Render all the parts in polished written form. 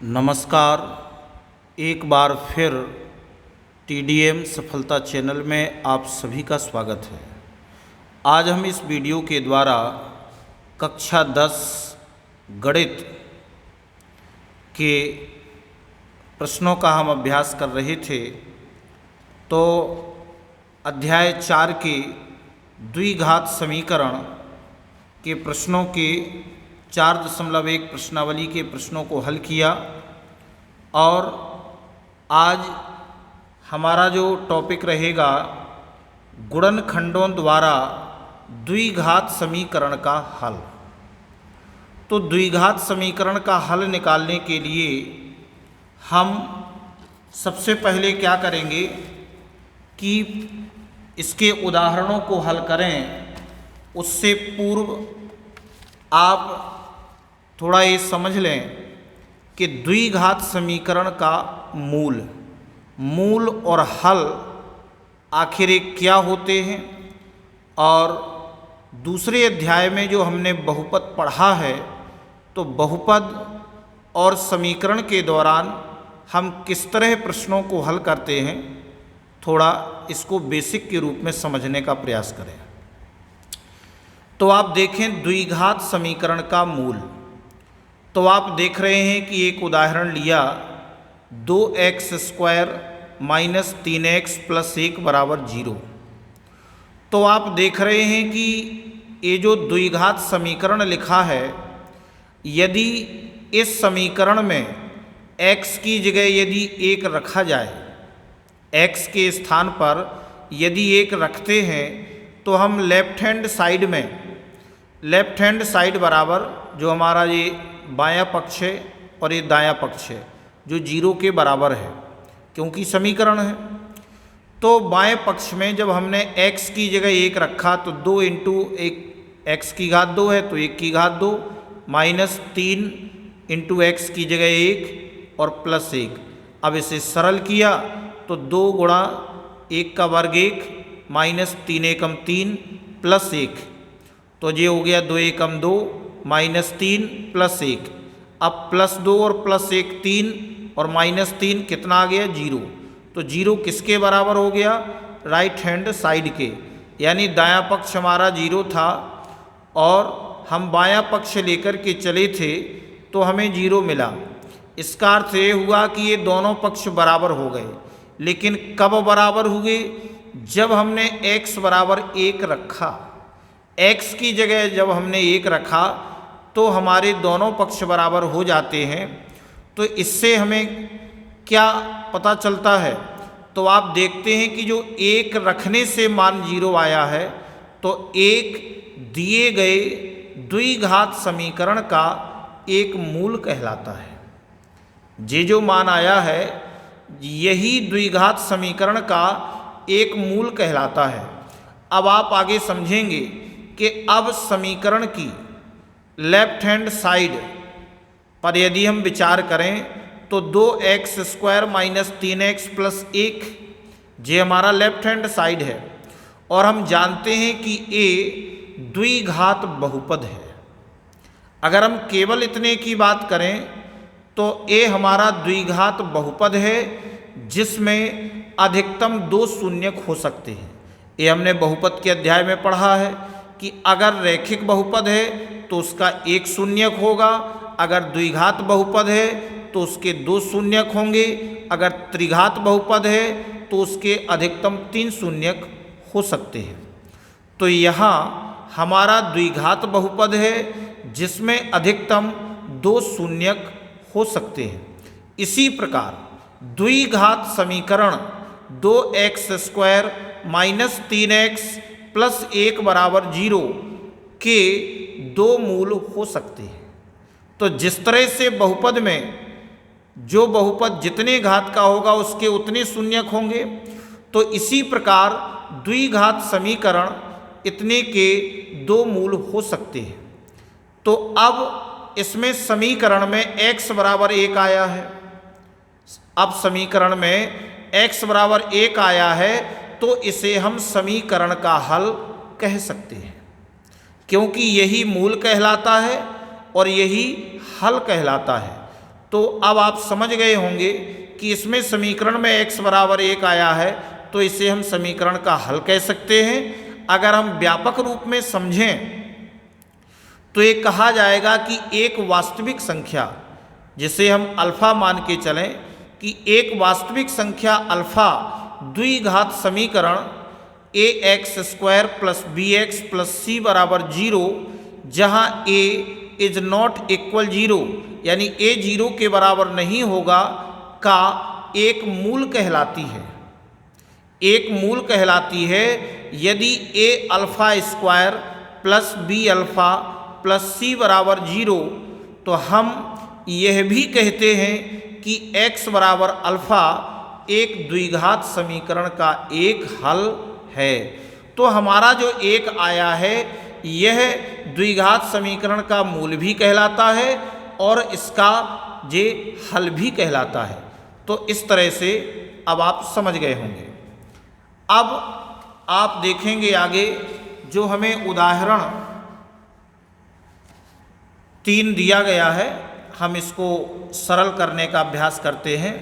नमस्कार। एक बार फिर टीडीएम सफलता चैनल में आप सभी का स्वागत है। आज हम इस वीडियो के द्वारा कक्षा 10 गणित के प्रश्नों का हम अभ्यास कर रहे थे। तो अध्याय 4 के द्विघात समीकरण के प्रश्नों के 4.1 प्रश्नावली के प्रश्नों को हल किया और आज हमारा जो टॉपिक रहेगा गुणनखंडों द्वारा द्विघात समीकरण का हल। तो द्विघात समीकरण का हल निकालने के लिए हम सबसे पहले क्या करेंगे कि इसके उदाहरणों को हल करें। उससे पूर्व आप थोड़ा ये समझ लें कि द्विघात समीकरण का मूल और हल आखिर एक क्या होते हैं, और दूसरे अध्याय में जो हमने बहुपद पढ़ा है तो बहुपद और समीकरण के दौरान हम किस तरह प्रश्नों को हल करते हैं, थोड़ा इसको बेसिक के रूप में समझने का प्रयास करें। तो आप देखें द्विघात समीकरण का मूल। तो आप देख रहे हैं कि एक उदाहरण लिया 2x² माइनस 3x प्लस 1 बराबर 0। तो आप देख रहे हैं कि ये जो द्विघात समीकरण लिखा है, यदि इस समीकरण में x की जगह यदि 1 रखा जाए, x के स्थान पर यदि 1 रखते हैं तो हम लेफ्ट हैंड साइड बराबर जो हमारा ये बायां पक्ष है और ये दायां पक्ष है जो 0 के बराबर है, क्योंकि समीकरण है। तो बाएं पक्ष में जब हमने x की जगह 1 रखा तो 2 इंटू 1 x की घात 2 है तो 1 की घात 2 माइनस 3 इंटू एक्स की जगह 1 और प्लस 1। अब इसे सरल किया तो 2 गुणा 1 का वर्ग 1 माइनस 3 एकम 3 प्लस 1, तो ये हो गया 2 एकम 2 माइनस 3 प्लस 1। अब प्लस 2 और प्लस 1 3 और माइनस 3 कितना आ गया 0। तो 0 किसके बराबर हो गया, राइट हैंड साइड के, यानी दायां पक्ष हमारा 0 था और हम बायां पक्ष लेकर के चले थे तो हमें 0 मिला। इसका अर्थ ये हुआ कि ये दोनों पक्ष बराबर हो गए। लेकिन कब बराबर हुए, जब हमने x बराबर 1 रखा। x की जगह जब हमने 1 रखा तो हमारे दोनों पक्ष बराबर हो जाते हैं। तो इससे हमें क्या पता चलता है, तो आप देखते हैं कि जो 1 रखने से मान 0 आया है, तो 1 दिए गए द्विघात समीकरण का एक मूल कहलाता है। ये जो मान आया है यही द्विघात समीकरण का एक मूल कहलाता है। अब आप आगे समझेंगे कि अब समीकरण की लेफ्ट हैंड साइड पर यदि हम विचार करें तो 2x² माइनस 3x प्लस 1 ये हमारा लेफ्ट हैंड साइड है, और हम जानते हैं कि a द्विघात बहुपद है। अगर हम केवल इतने की बात करें तो a हमारा द्विघात बहुपद है जिसमें अधिकतम 2 शून्यक हो सकते हैं। ये हमने बहुपद के अध्याय में पढ़ा है कि अगर रैखिक बहुपद है तो उसका 1 शून्यक होगा, अगर द्विघात बहुपद है तो उसके 2 शून्यक होंगे, अगर त्रिघात बहुपद है तो उसके अधिकतम 3 शून्यक हो सकते हैं। तो यहाँ हमारा द्विघात बहुपद है जिसमें अधिकतम 2 शून्यक हो सकते हैं। इसी प्रकार द्विघात समीकरण 2x² माइनस 3x प्लस 1 बराबर 0 के 2 मूल हो सकते हैं। तो जिस तरह से बहुपद में जो बहुपद जितने घात का होगा उसके उतने शून्यक होंगे, तो इसी प्रकार द्विघात समीकरण इतने के 2 मूल हो सकते हैं। तो अब इसमें समीकरण में x बराबर 1 आया है। अब समीकरण में x बराबर 1 आया है तो इसे हम समीकरण का हल कह सकते हैं, क्योंकि यही मूल कहलाता है और यही हल कहलाता है। तो अब आप समझ गए होंगे कि इसमें समीकरण में x बराबर 1 आया है, तो इसे हम समीकरण का हल कह सकते हैं। अगर हम व्यापक रूप में समझें तो ये कहा जाएगा कि एक वास्तविक संख्या, जिसे हम अल्फा मान के चलें, कि एक वास्तविक संख्या अल्फा द्विघात समीकरण ax² plus bx plus c बराबर 0, जहाँ a इज नॉट इक्वल 0 यानी a 0 के बराबर नहीं होगा, का एक मूल कहलाती है। एक मूल कहलाती है यदि a alpha square plus b alpha plus c बराबर 0, तो हम यह भी कहते हैं कि x बराबर अल्फा एक द्विघात समीकरण का एक हल है। तो हमारा जो एक आया है यह द्विघात समीकरण का मूल भी कहलाता है और इसका जे हल भी कहलाता है। तो इस तरह से अब आप समझ गए होंगे। अब आप देखेंगे आगे जो हमें उदाहरण 3 दिया गया है, हम इसको सरल करने का अभ्यास करते हैं।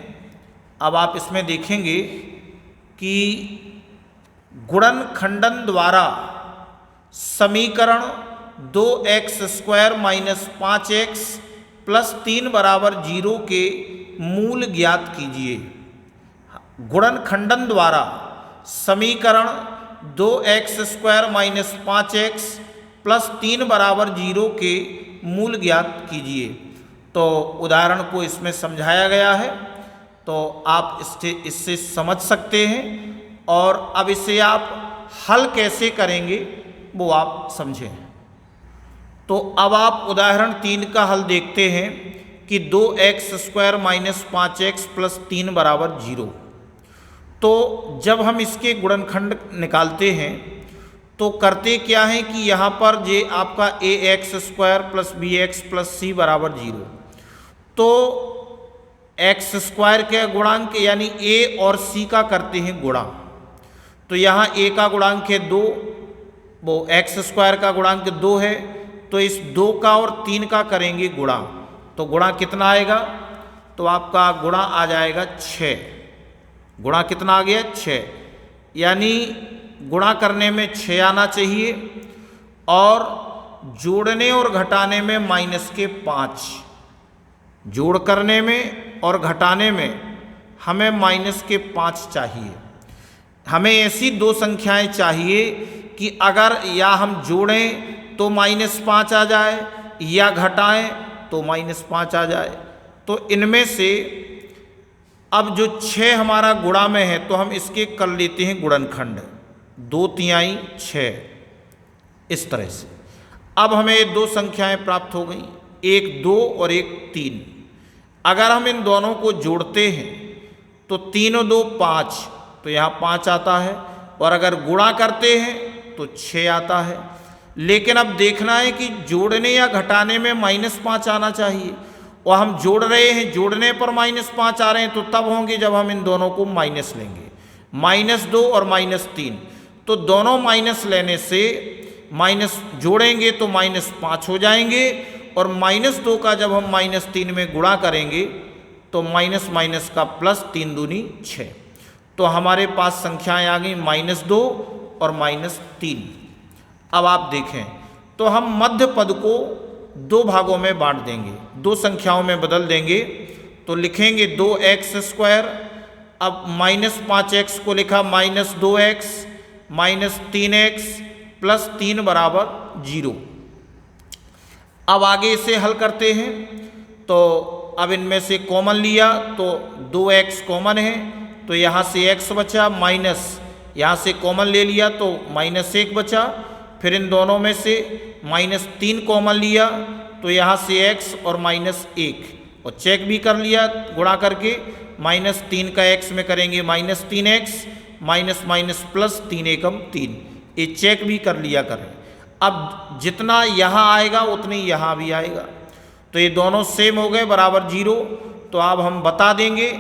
अब आप इसमें देखेंगे कि गुणनखंडन द्वारा समीकरण 2x² माइनस 5x प्लस 3 बराबर 0 के मूल ज्ञात कीजिए। गुणनखंडन द्वारा समीकरण 2x² माइनस 5x प्लस 3 बराबर 0 के मूल ज्ञात कीजिए। तो उदाहरण को इसमें समझाया गया है, तो आप इससे समझ सकते हैं, और अब इसे आप हल कैसे करेंगे वो आप समझें। तो अब आप उदाहरण 3 का हल देखते हैं कि 2x² माइनस 5x प्लस 3 बराबर 0। तो जब हम इसके गुणनखंड निकालते हैं तो करते क्या है कि यहाँ पर जे आपका ax² plus bx plus c बराबर 0, तो x² के गुणांक यानी a और c का करते हैं गुणा। तो यहाँ a का गुणांक है 2, वो x² का गुणांक 2 है, तो इस 2 का और 3 का करेंगे गुणा। तो गुणा कितना आएगा, तो आपका गुणा आ जाएगा 6। गुणा कितना आ गया 6, यानी गुणा करने में 6 आना चाहिए और जोड़ने और घटाने में माइनस के 5। जोड़ करने में और घटाने में हमें माइनस के 5 चाहिए। हमें ऐसी दो संख्याएं चाहिए कि अगर या हम जोड़ें तो -5 आ जाए या घटाएं तो -5 आ जाए। तो इनमें से अब जो 6 हमारा गुणा में है तो हम इसके कर लेते हैं गुणनखंड, 2 तिहाई 6, इस तरह से। अब हमें दो संख्याएं प्राप्त हो गई, एक 2 और एक 3। अगर हम इन दोनों को जोड़ते हैं तो 3 और 2 5, तो यहाँ 5 आता है, और अगर गुणा करते हैं तो 6 आता है। लेकिन अब देखना है कि जोड़ने या घटाने में -5 आना चाहिए, और हम जोड़ रहे हैं, जोड़ने पर -5 आ रहे हैं, तो तब होंगे जब हम इन दोनों को माइनस लेंगे, -2 और -3। तो दोनों माइनस लेने से माइनस जोड़ेंगे तो -5 हो जाएंगे, और -2 का जब हम -3 में गुणा करेंगे तो माइनस माइनस का प्लस, 3 दूनी 6। तो हमारे पास संख्याएं आ गई -2 और -3। अब आप देखें तो हम मध्य पद को 2 भागों में बांट देंगे, 2 संख्याओं में बदल देंगे। तो लिखेंगे 2x², अब -5x को लिखा -2x -3x प्लस 3 बराबर 0। अब आगे इसे हल करते हैं, तो अब इनमें से कॉमन लिया तो 2x कॉमन है, तो यहाँ से x बचा, माइनस यहाँ से कॉमन ले लिया तो -1 बचा। फिर इन दोनों में से -3 कॉमन लिया तो यहाँ से x और -1, और चेक भी कर लिया गुणा करके, -3 का x में करेंगे -3x, माइनस माइनस प्लस, 3 एकम 3, ये चेक भी कर लिया करें। अब जितना यहाँ आएगा उतनी यहाँ भी आएगा, तो ये दोनों सेम हो गए, बराबर 0। तो अब हम बता देंगे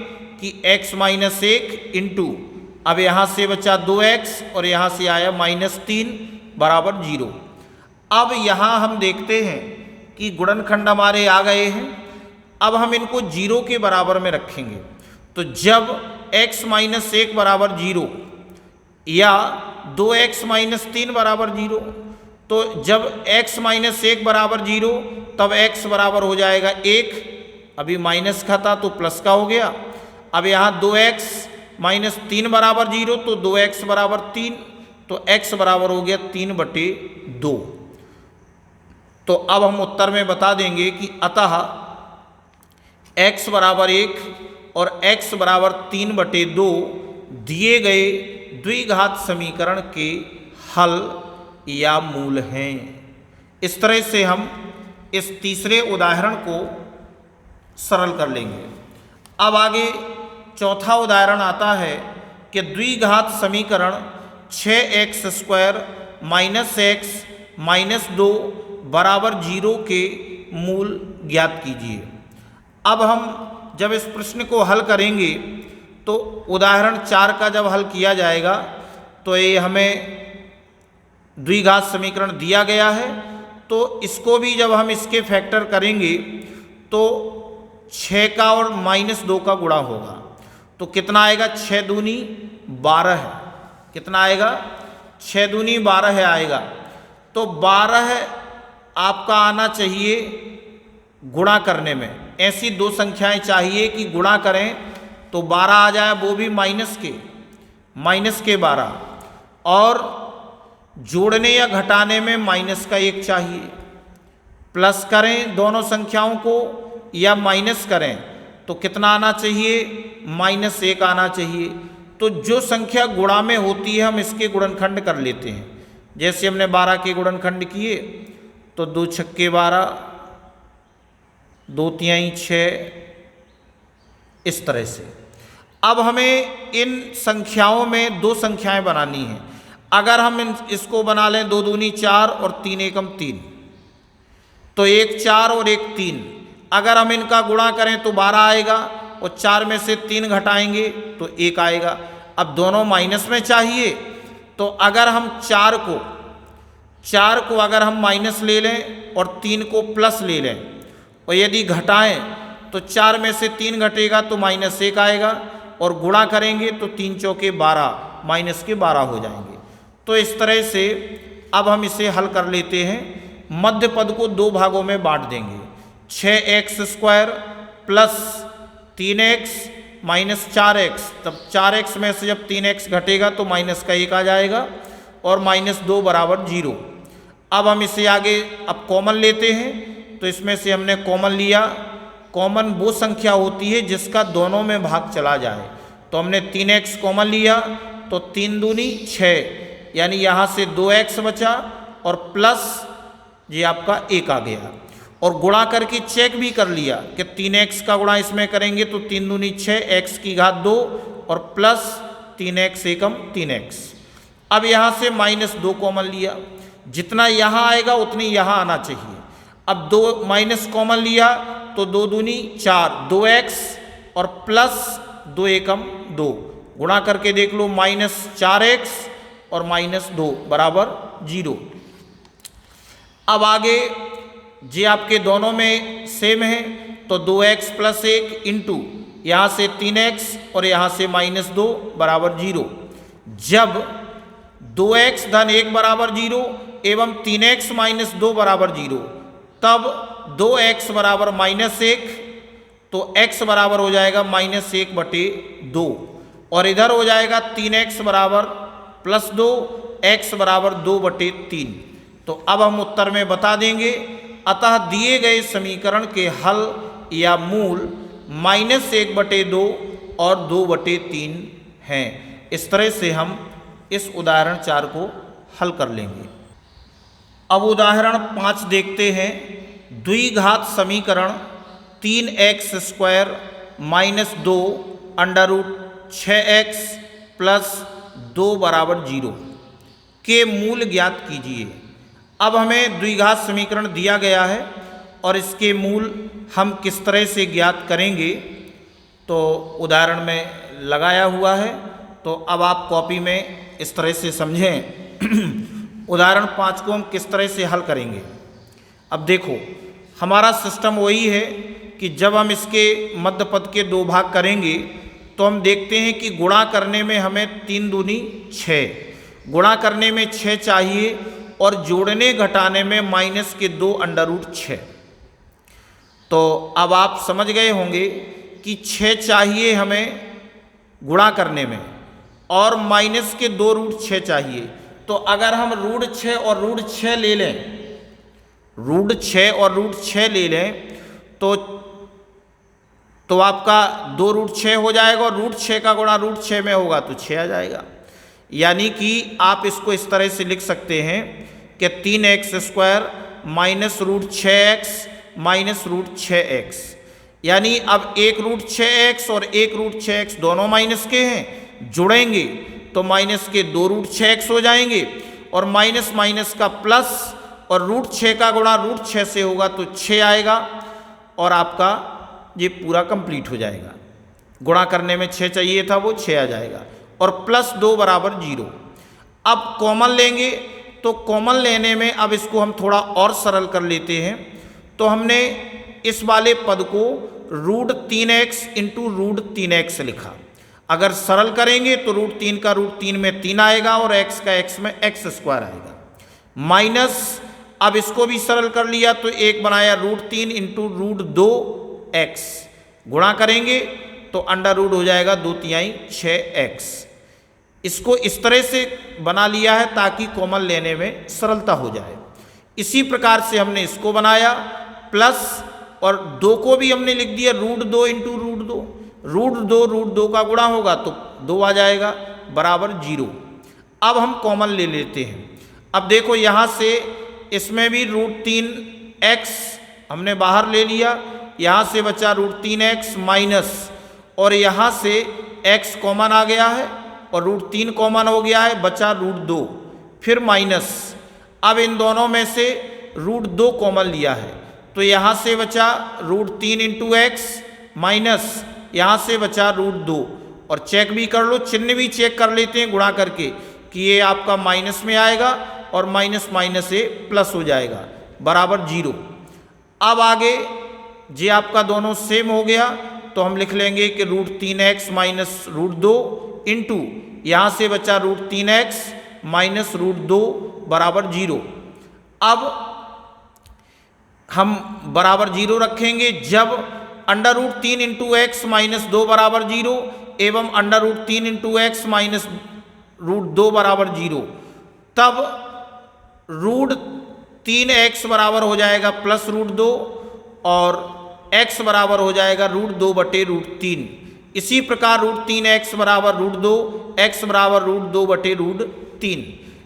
कि x -1 इंटू, अब यहाँ से बचा 2x और यहाँ से आया -3 बराबर 0। अब यहाँ हम देखते हैं कि गुणनखंड हमारे आ गए हैं, अब हम इनको जीरो के बराबर में रखेंगे। तो जब x माइनस 1 बराबर 0 या 2x माइनस 3 बराबर 0, तो जब x माइनस 1 बराबर 0 तब x बराबर हो जाएगा 1, अभी माइनस का था तो प्लस का हो गया। अब यहाँ 2x माइनस 3 बराबर 0 तो 2x बराबर 3, तो x बराबर हो गया 3/2। तो अब हम उत्तर में बता देंगे कि अतः x बराबर 1 और x बराबर 3/2 दिए गए द्विघात समीकरण के हल या मूल हैं। इस तरह से हम इस तीसरे उदाहरण को सरल कर लेंगे। अब आगे चौथा उदाहरण आता है कि द्विघात समीकरण 6x² माइनस x माइनस 2 बराबर 0 के मूल ज्ञात कीजिए। अब हम जब इस प्रश्न को हल करेंगे तो उदाहरण 4 का जब हल किया जाएगा तो ये हमें द्विघात समीकरण दिया गया है, तो इसको भी जब हम इसके फैक्टर करेंगे तो 6 का और माइनस 2 का गुणा होगा। तो कितना आएगा, 6 दूनी 12 है। कितना आएगा, 6 दूनी 12 आएगा। तो 12 आपका आना चाहिए गुणा करने में। ऐसी दो संख्याएं चाहिए कि गुणा करें तो 12 आ जाए, वो भी माइनस के 12, और जोड़ने या घटाने में माइनस का 1 चाहिए। प्लस करें दोनों संख्याओं को या माइनस करें तो कितना आना चाहिए, -1 आना चाहिए। तो जो संख्या गुणा में होती है हम इसके गुणनखंड कर लेते हैं। जैसे हमने 12 के गुणनखंड किए तो 2 छक्के 12, 2 तिहाई 6, इस तरह से। अब हमें इन संख्याओं में दो संख्याएं बनानी हैं। अगर हम इसको बना लें 2 दूनी 4 और 3 एकम 3, तो 1 4 और 1 3। अगर हम इनका गुणा करें तो 12 आएगा, और 4 में से 3 घटाएंगे तो 1 आएगा। अब दोनों माइनस में चाहिए, तो अगर हम 4 को अगर हम माइनस ले लें और 3 को प्लस ले लें, और यदि घटाएं तो 4 में से 3 घटेगा तो -1 आएगा, और गुणा करेंगे तो 3 चौके 12, माइनस के 12 हो जाएंगे। तो इस तरह से अब हम इसे हल कर लेते हैं। मध्य पद को 2 भागों में बांट देंगे। 6x² plus 3x minus 4x, तब 4x में से जब 3x घटेगा तो माइनस का 1 आ जाएगा, और -2 बराबर 0। अब हम इसे आगे अब कॉमन लेते हैं, तो इसमें से हमने कॉमन लिया। कॉमन वो संख्या होती है जिसका दोनों में भाग चला जाए। तो हमने 3x कॉमन लिया, तो 3 दूनी 6, यानी यहाँ से 2x बचा, और प्लस ये आपका 1 आ गया। और गुणा करके चेक भी कर लिया कि 3x का गुणा इसमें करेंगे तो 3 दूनी 6, x की घात 2, और प्लस 3x एकम 3x। अब यहाँ से -2 कॉमन लिया, जितना यहाँ आएगा उतनी यहाँ आना चाहिए। अब 2 माइनस कॉमन लिया तो 2 दूनी 4, 2x और प्लस 2 एकम 2, गुणा करके देख लो -4x और -2 बराबर 0। अब आगे जे आपके दोनों में सेम है, तो 2x प्लस 1 इंटू यहाँ से 3x और यहाँ से -2 बराबर 0। जब 2x धन 1 बराबर 0 एवं 3x - 2 बराबर 0, तब 2x बराबर -1, तो x बराबर हो जाएगा -1/2, और इधर हो जाएगा 3x बराबर +2, x बराबर 2/3। तो अब हम उत्तर में बता देंगे, अतः दिए गए समीकरण के हल या मूल -1/2 और 2/3 हैं। इस तरह से हम इस उदाहरण 4 को हल कर लेंगे। अब उदाहरण 5 देखते हैं। द्विघात समीकरण 3x² - 2 √6x + 2 बराबर 0 के मूल ज्ञात कीजिए। अब हमें द्विघात समीकरण दिया गया है और इसके मूल हम किस तरह से ज्ञात करेंगे, तो उदाहरण में लगाया हुआ है। तो अब आप कॉपी में इस तरह से समझें। उदाहरण 5 को हम किस तरह से हल करेंगे। अब देखो, हमारा सिस्टम वही है कि जब हम इसके मध्य पद के दो भाग करेंगे तो हम देखते हैं कि गुणा करने में हमें 3 दूनी 6, गुणा करने में 6 चाहिए और जोड़ने घटाने में माइनस के 2 √6। तो अब आप समझ गए होंगे कि 6 चाहिए हमें गुणा करने में और माइनस के 2 √6 चाहिए। तो अगर हम √6 और √6 ले लें, √6 और √6 ले लें तो आपका 2 √6 हो जाएगा और √6 का गुणा √6 में होगा तो 6 आ जाएगा। यानी कि आप इसको इस तरह से लिख सकते हैं कि 3x² minus √6x minus √6x। यानी अब एक √6x और एक √6x दोनों माइनस के हैं, जुड़ेंगे तो माइनस के 2 √6x हो जाएंगे और माइनस माइनस का प्लस और √6 का गुणा √6 से होगा तो 6 आएगा और आपका ये पूरा कंप्लीट हो जाएगा। गुणा करने में 6 चाहिए था, वो 6 आ जाएगा और प्लस 2 = 0। अब कॉमन लेंगे तो कॉमन लेने में अब इसको हम थोड़ा और सरल कर लेते हैं। तो हमने इस वाले पद को √3x × √3x लिखा। अगर सरल करेंगे तो √3 का √3 में 3 आएगा और x का x में x² आएगा। माइनस अब इसको भी सरल कर लिया तो एक बनाया √3 × √2x। गुणा करेंगे तो अंडर हो जाएगा 2×3 6x। इसको इस तरह से बना लिया है ताकि कॉमन लेने में सरलता हो जाए। इसी प्रकार से हमने इसको बनाया प्लस और 2 को भी हमने लिख दिया √2 × √2। √2 का गुणा होगा तो 2 आ जाएगा बराबर 0। अब हम कॉमन ले लेते हैं। अब देखो यहाँ से इसमें भी √3x हमने बाहर ले लिया, यहाँ से बचा √3x माइनस और यहाँ से x कॉमन आ गया है और √3 कॉमन हो गया है, बचा √2 फिर माइनस। अब इन दोनों में से √2 कॉमन लिया है तो यहाँ से बचा √3 × x माइनस यहाँ से बचा √2 और चेक भी कर लो, चिन्ह भी चेक कर लेते हैं गुणा करके कि ये आपका माइनस में आएगा और माइनस माइनस से प्लस हो जाएगा बराबर 0। अब आगे जे आपका दोनों सेम हो गया तो हम लिख लेंगे कि √3x माइनस √2 इंटू यहाँ से बचा √3x माइनस √2 बराबर 0। अब हम बराबर 0 रखेंगे जब √3 × x माइनस 2 बराबर 0 एवं √3 × x माइनस √2 बराबर 0, तब √3x बराबर हो जाएगा प्लस √2 और x बराबर हो जाएगा √2/√3। इसी प्रकार √3x बराबर √2, x बराबर √2/√3।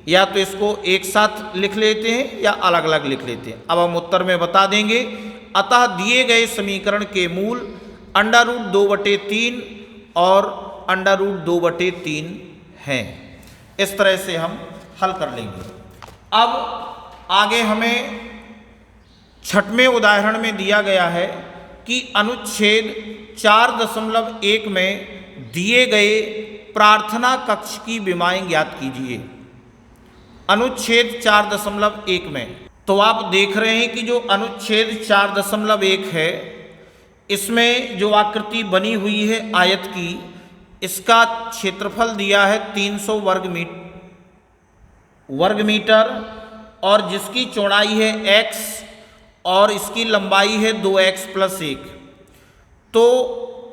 या तो इसको एक साथ लिख लेते हैं या अलग अलग लिख लेते हैं। अब हम उत्तर में बता देंगे। अतः दिए गए समीकरण के मूल √2/3 और √2/3 हैं। इस तरह से हम हल कर लेंगे। अब आगे हमें 6वें उदाहरण में दिया गया है कि अनुच्छेद 4.1 में दिए गए प्रार्थना कक्ष की विमाएं ज्ञात कीजिए। अनुच्छेद 4.1 में तो आप देख रहे हैं कि जो अनुच्छेद 4.1 है इसमें जो आकृति बनी हुई है आयत की, इसका क्षेत्रफल दिया है 300 वर्ग मीटर और जिसकी चौड़ाई है x और इसकी लंबाई है 2x + 1। तो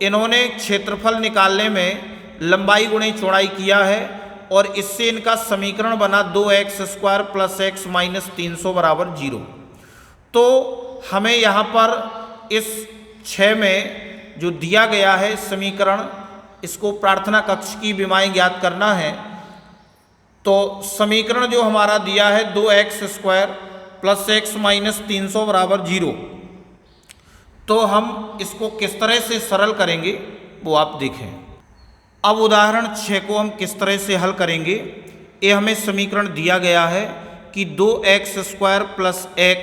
इन्होंने क्षेत्रफल निकालने में लंबाई गुणे चौड़ाई किया है और इससे इनका समीकरण बना 2x² + x - 300 बराबर 0। तो हमें यहाँ पर इस 6 में जो दिया गया है समीकरण, इसको प्रार्थना कक्ष की विमाएं ज्ञात करना है। तो समीकरण जो हमारा दिया है 2x² + x - 300 बराबर 0। तो हम इसको किस तरह से सरल करेंगे वो आप देखें। अब उदाहरण 6 को हम किस तरह से हल करेंगे। ये हमें समीकरण दिया गया है कि 2x² + x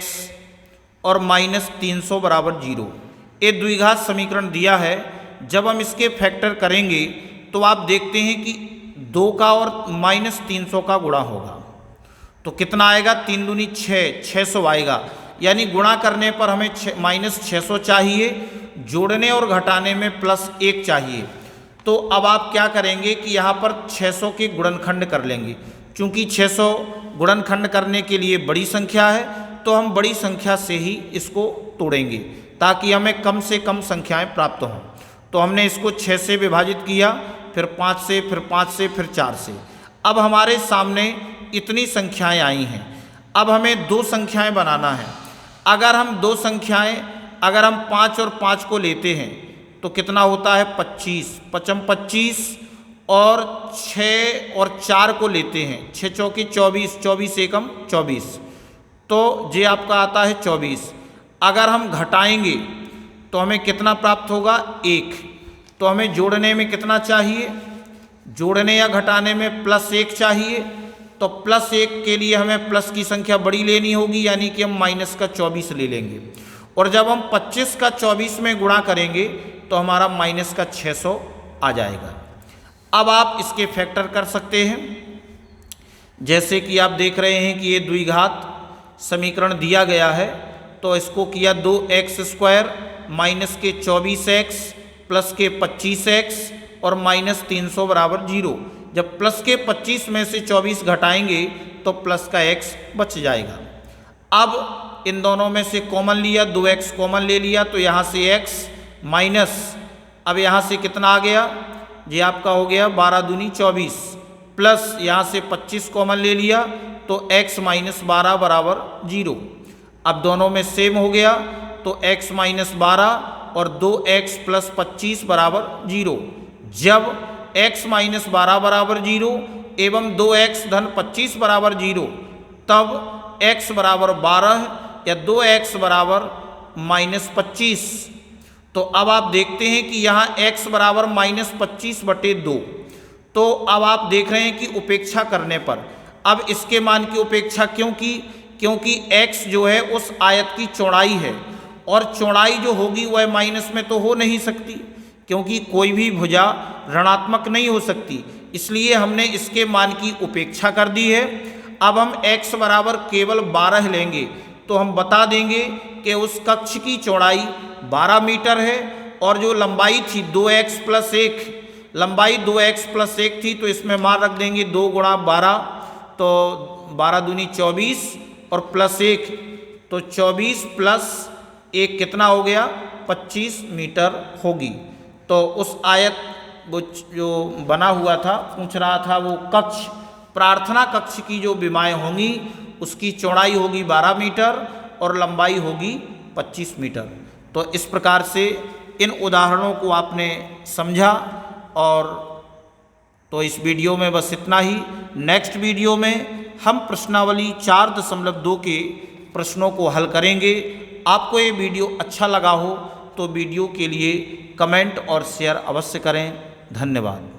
और -300 बराबर 0। ये द्विघात समीकरण दिया है। जब हम इसके फैक्टर करेंगे तो आप देखते हैं कि 2 का और -300 का गुणा होगा तो कितना आएगा, 3 दूनी 6, 600 आएगा। यानी गुणा करने पर हमें -600 चाहिए जोड़ने और घटाने में +1 चाहिए। तो अब आप क्या करेंगे कि यहाँ पर 600 के गुणनखंड कर लेंगे। चूँकि 600 गुणनखंड करने के लिए बड़ी संख्या है, तो हम बड़ी संख्या से ही इसको तोड़ेंगे ताकि हमें कम से कम संख्याएं प्राप्त हों। तो हमने इसको 6 से विभाजित किया, फिर 5 से, फिर 5 से, फिर 4 से। अब हमारे सामने इतनी संख्याएं आई हैं। अब हमें 2 संख्याएं बनाना है। अगर हम 2 संख्याएं, अगर हम 5 और 5 को लेते हैं तो कितना होता है 25, 5 25, और 6 और 4 को लेते हैं, 6 चौकी 24, 24 एकम 24, तो ये आपका आता है 24। अगर हम घटाएंगे तो हमें कितना प्राप्त होगा 1। तो हमें जोड़ने में कितना चाहिए, जोड़ने या घटाने में +1 चाहिए। तो +1 के लिए हमें प्लस की संख्या बड़ी लेनी होगी, यानी कि हम माइनस का 24 ले लेंगे। और जब हम 25 का 24 में गुणा करेंगे तो हमारा माइनस का 600 आ जाएगा। अब आप इसके फैक्टर कर सकते हैं, जैसे कि आप देख रहे हैं कि ये द्विघात समीकरण दिया गया है। तो इसको किया 2x² माइनस के 24x प्लस के 25x और माइनस 300 बराबर 0। जब प्लस के 25 में से 24 घटाएंगे तो प्लस का x बच जाएगा। अब इन दोनों में से कॉमन लिया, 2x कॉमन ले लिया, तो यहाँ से x माइनस, अब यहाँ से कितना आ गया, ये आपका हो गया 12 दूनी 24, प्लस यहाँ से 25 कॉमन ले लिया तो x माइनस 12 बराबर 0। अब दोनों में सेम हो गया तो x माइनस 12 और 2x प्लस 25 बराबर 0। जब x माइनस 12 बराबर 0 एवं 2x धन 25 बराबर 0, तब x बराबर 12 या 2x बराबर -25। तो अब आप देखते हैं कि यहाँ x बराबर -25/2। तो अब आप देख रहे हैं कि उपेक्षा करने पर, अब इसके मान की उपेक्षा क्यों की, क्योंकि x जो है उस आयत की चौड़ाई है, और चौड़ाई जो होगी वह माइनस में तो हो नहीं सकती, क्योंकि कोई भी भुजा ऋणात्मक नहीं हो सकती। इसलिए हमने इसके मान की उपेक्षा कर दी है। अब हम x बराबर केवल 12 लेंगे तो हम बता देंगे कि उस कक्ष की चौड़ाई 12 मीटर है, और जो लंबाई थी 2x प्लस 1, लंबाई 2x प्लस 1 थी, तो इसमें मान रख देंगे 2 गुणा 12, तो 12 दूनी 24 और प्लस 1, तो 24 प्लस 1 कितना हो गया 25 मीटर होगी। तो उस आयत वो जो बना हुआ था, पूछ रहा था, वो कक्ष, प्रार्थना कक्ष की जो विमाएँ होंगी उसकी चौड़ाई होगी 12 मीटर और लंबाई होगी 25 मीटर। तो इस प्रकार से इन उदाहरणों को आपने समझा। और तो इस वीडियो में बस इतना ही। नेक्स्ट वीडियो में हम प्रश्नावली 4.2 के प्रश्नों को हल करेंगे। आपको ये वीडियो अच्छा लगा हो तो वीडियो के लिए कमेंट और शेयर अवश्य करें। धन्यवाद।